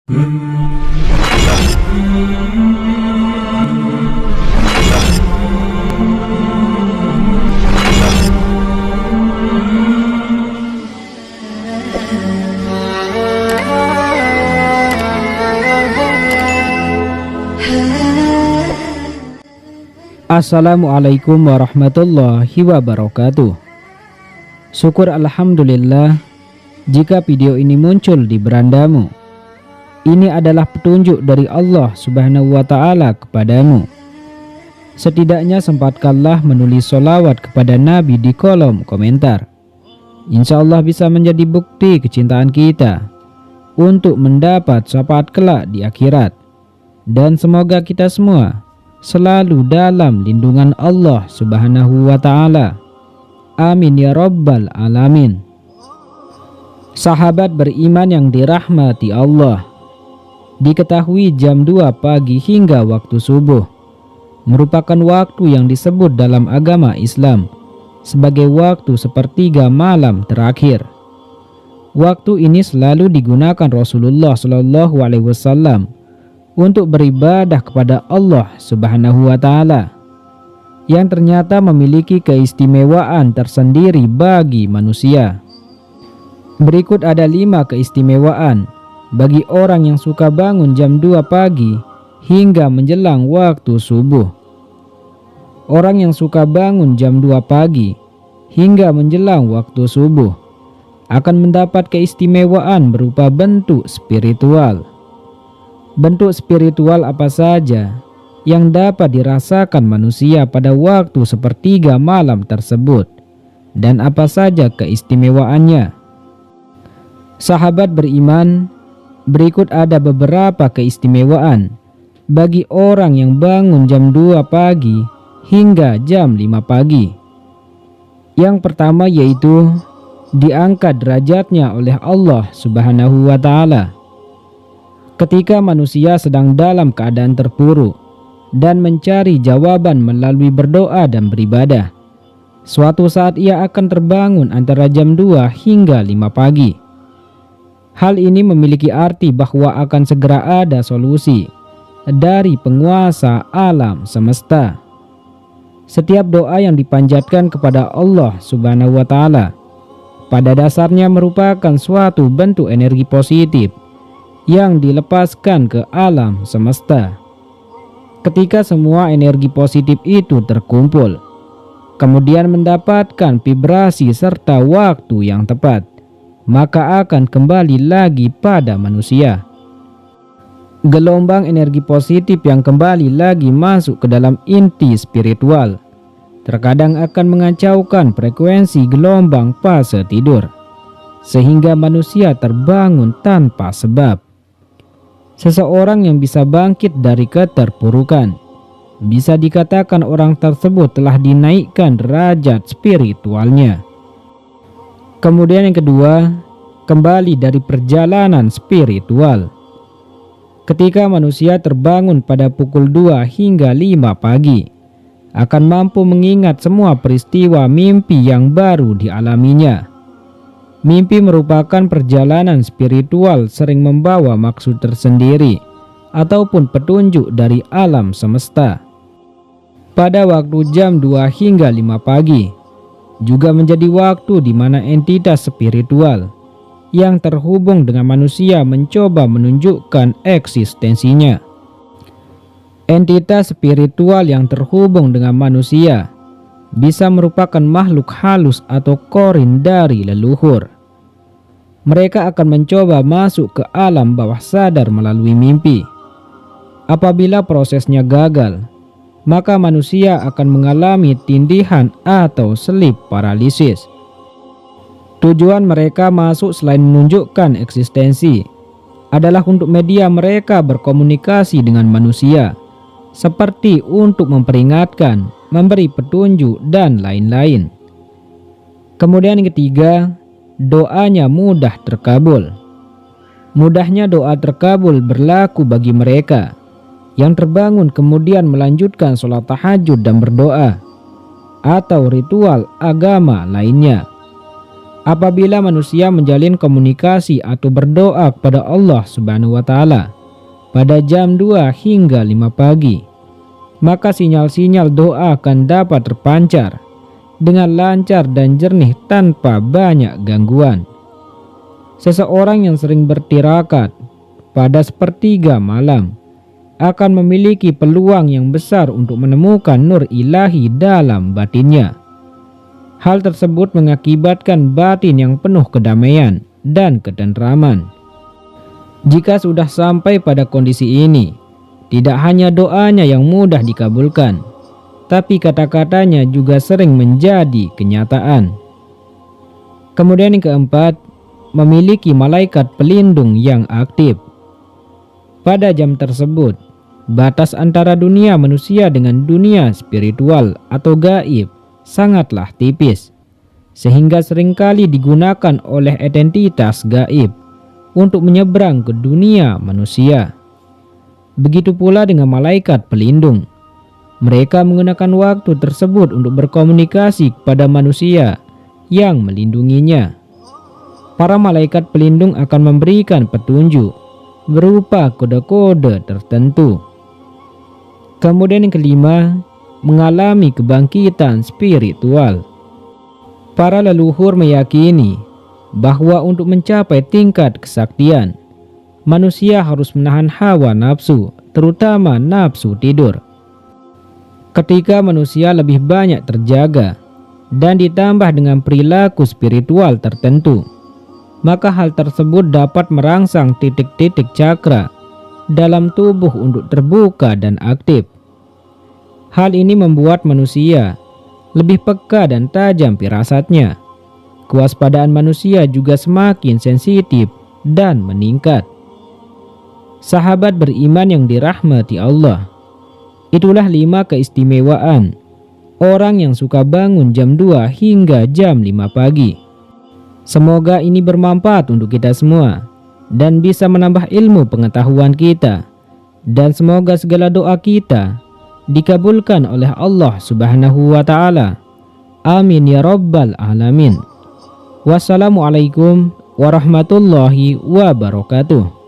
Assalamualaikum warahmatullahi wabarakatuh. Syukur alhamdulillah jika video ini muncul di berandamu. Ini adalah petunjuk dari Allah Subhanahu wa ta'ala kepadamu. Setidaknya sempatkanlah menulis sholawat kepada Nabi di kolom komentar. Insya Allah bisa menjadi bukti kecintaan kita untuk mendapat syafaat kelak di akhirat. Dan semoga kita semua selalu dalam lindungan Allah Subhanahu wa ta'ala. Amin ya rabbal alamin. Sahabat beriman yang dirahmati Allah, diketahui jam 2 pagi hingga waktu subuh merupakan waktu yang disebut dalam agama Islam sebagai waktu sepertiga malam terakhir. Waktu ini selalu digunakan Rasulullah SAW untuk beribadah kepada Allah Subhanahu wa ta'ala, yang ternyata memiliki keistimewaan tersendiri bagi manusia. Berikut ada 5 keistimewaan bagi orang yang suka bangun jam 2 pagi hingga menjelang waktu subuh. Orang yang suka bangun jam 2 pagi hingga menjelang waktu subuh akan mendapat keistimewaan berupa bentuk spiritual. Bentuk spiritual apa saja yang dapat dirasakan manusia pada waktu sepertiga malam tersebut, dan apa saja keistimewaannya? Sahabat beriman, berikut ada beberapa keistimewaan bagi orang yang bangun jam 2 pagi hingga jam 5 pagi. Yang pertama yaitu diangkat derajatnya oleh Allah Subhanahu wa ta'ala. Ketika manusia sedang dalam keadaan terpuruk dan mencari jawaban melalui berdoa dan beribadah, suatu saat ia akan terbangun antara jam 2 hingga 5 pagi. Hal ini memiliki arti bahwa akan segera ada solusi dari penguasa alam semesta. Setiap doa yang dipanjatkan kepada Allah Subhanahu wa ta'ala pada dasarnya merupakan suatu bentuk energi positif yang dilepaskan ke alam semesta. Ketika semua energi positif itu terkumpul, kemudian mendapatkan vibrasi serta waktu yang tepat, maka akan kembali lagi pada manusia. Gelombang energi positif yang kembali lagi masuk ke dalam inti spiritual terkadang akan mengacaukan frekuensi gelombang fase tidur, sehingga manusia terbangun tanpa sebab. Seseorang yang bisa bangkit dari keterpurukan, bisa dikatakan orang tersebut telah dinaikkan derajat spiritualnya. Kemudian yang kedua, kembali dari perjalanan spiritual. Ketika manusia terbangun pada pukul 2 hingga 5 pagi, akan mampu mengingat semua peristiwa mimpi yang baru dialaminya. Mimpi merupakan perjalanan spiritual sering membawa maksud tersendiri ataupun petunjuk dari alam semesta. Pada waktu jam 2 hingga 5 pagi juga menjadi waktu di mana entitas spiritual yang terhubung dengan manusia mencoba menunjukkan eksistensinya. Entitas spiritual yang terhubung dengan manusia bisa merupakan makhluk halus atau korin dari leluhur. Mereka akan mencoba masuk ke alam bawah sadar melalui mimpi. Apabila prosesnya gagal, maka manusia akan mengalami tindihan atau sleep paralysis. Tujuan mereka masuk selain menunjukkan eksistensi adalah untuk media mereka berkomunikasi dengan manusia, seperti untuk memperingatkan, memberi petunjuk, dan lain-lain. Kemudian yang ketiga, doanya mudah terkabul. Mudahnya doa terkabul berlaku bagi mereka yang terbangun kemudian melanjutkan sholat tahajud dan berdoa atau ritual agama lainnya. Apabila manusia menjalin komunikasi atau berdoa kepada Allah Subhanahu wa Ta'ala pada jam 2 hingga 5 pagi, maka sinyal-sinyal doa akan dapat terpancar dengan lancar dan jernih tanpa banyak gangguan. Seseorang yang sering bertirakat pada sepertiga malam akan memiliki peluang yang besar untuk menemukan nur ilahi dalam batinnya. Hal tersebut mengakibatkan batin yang penuh kedamaian dan ketentraman. Jika sudah sampai pada kondisi ini, tidak hanya doanya yang mudah dikabulkan, tapi kata-katanya juga sering menjadi kenyataan. Kemudian yang keempat, memiliki malaikat pelindung yang aktif. Pada jam tersebut, batas antara dunia manusia dengan dunia spiritual atau gaib sangatlah tipis, sehingga seringkali digunakan oleh entitas gaib untuk menyeberang ke dunia manusia. Begitu pula dengan malaikat pelindung. Mereka menggunakan waktu tersebut untuk berkomunikasi kepada manusia yang melindunginya. Para malaikat pelindung akan memberikan petunjuk berupa kode-kode tertentu. Kemudian yang kelima, mengalami kebangkitan spiritual. Para leluhur meyakini bahwa untuk mencapai tingkat kesaktian, manusia harus menahan hawa nafsu, terutama nafsu tidur. Ketika manusia lebih banyak terjaga dan ditambah dengan perilaku spiritual tertentu, maka hal tersebut dapat merangsang titik-titik cakra dalam tubuh untuk terbuka dan aktif. Hal ini membuat manusia lebih peka dan tajam firasatnya. Kewaspadaan manusia juga semakin sensitif dan meningkat. Sahabat beriman yang dirahmati Allah, itulah 5 keistimewaan orang yang suka bangun jam 2 hingga jam 5 pagi. Semoga ini bermanfaat untuk kita semua dan bisa menambah ilmu pengetahuan kita, dan semoga segala doa kita dikabulkan oleh Allah Subhanahu wa Ta'ala. Amin ya rabbal alamin. Wassalamualaikum warahmatullahi wabarakatuh.